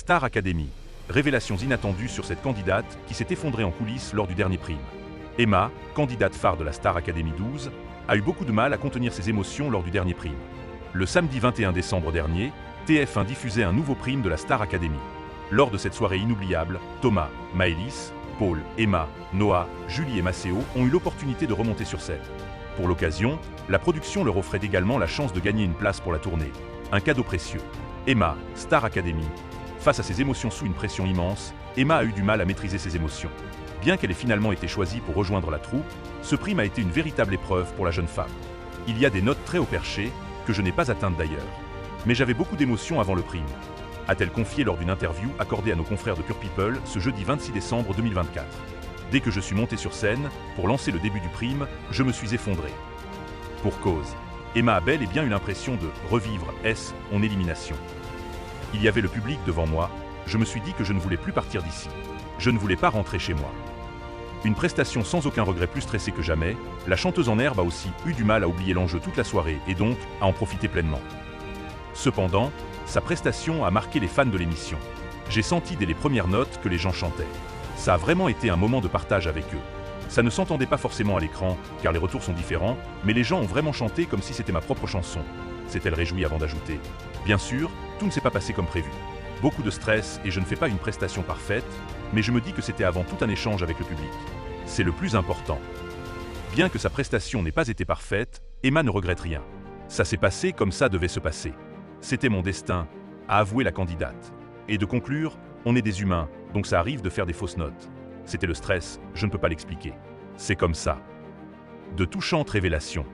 Star Academy. Révélations inattendues sur cette candidate qui s'est effondrée en coulisses lors du dernier prime. Emma, candidate phare de la Star Academy 12, a eu beaucoup de mal à contenir ses émotions lors du dernier prime. Le samedi 21 décembre dernier, TF1 diffusait un nouveau prime de la Star Academy. Lors de cette soirée inoubliable, Thomas, Maëlys, Paul, Emma, Noah, Julie et Maceo ont eu l'opportunité de remonter sur scène. Pour l'occasion, la production leur offrait également la chance de gagner une place pour la tournée. Un cadeau précieux. Emma, Star Academy. Face à ses émotions sous une pression immense, Emma a eu du mal à maîtriser ses émotions. Bien qu'elle ait finalement été choisie pour rejoindre la troupe, ce prime a été une véritable épreuve pour la jeune femme. Il y a des notes très haut perchées, que je n'ai pas atteintes d'ailleurs. Mais j'avais beaucoup d'émotions avant le prime, a-t-elle confié lors d'une interview accordée à nos confrères de Pure People ce jeudi 26 décembre 2024. Dès que je suis monté sur scène, pour lancer le début du prime, je me suis effondré. Pour cause, Emma a bel et bien eu l'impression de revivre son élimination. Il y avait le public devant moi, je me suis dit que je ne voulais plus partir d'ici. Je ne voulais pas rentrer chez moi. Une prestation sans aucun regret plus stressée que jamais, la chanteuse en herbe a aussi eu du mal à oublier l'enjeu toute la soirée et donc à en profiter pleinement. Cependant, sa prestation a marqué les fans de l'émission. J'ai senti dès les premières notes que les gens chantaient. Ça a vraiment été un moment de partage avec eux. Ça ne s'entendait pas forcément à l'écran, car les retours sont différents, mais les gens ont vraiment chanté comme si c'était ma propre chanson. S'est-elle réjouie avant d'ajouter. Bien sûr, tout ne s'est pas passé comme prévu. Beaucoup de stress et je ne fais pas une prestation parfaite, mais je me dis que c'était avant tout un échange avec le public. C'est le plus important. Bien que sa prestation n'ait pas été parfaite, Emma ne regrette rien. Ça s'est passé comme ça devait se passer. C'était mon destin, a avoué la candidate. Et de conclure, on est des humains, donc ça arrive de faire des fausses notes. C'était le stress, je ne peux pas l'expliquer. C'est comme ça. De touchantes révélations.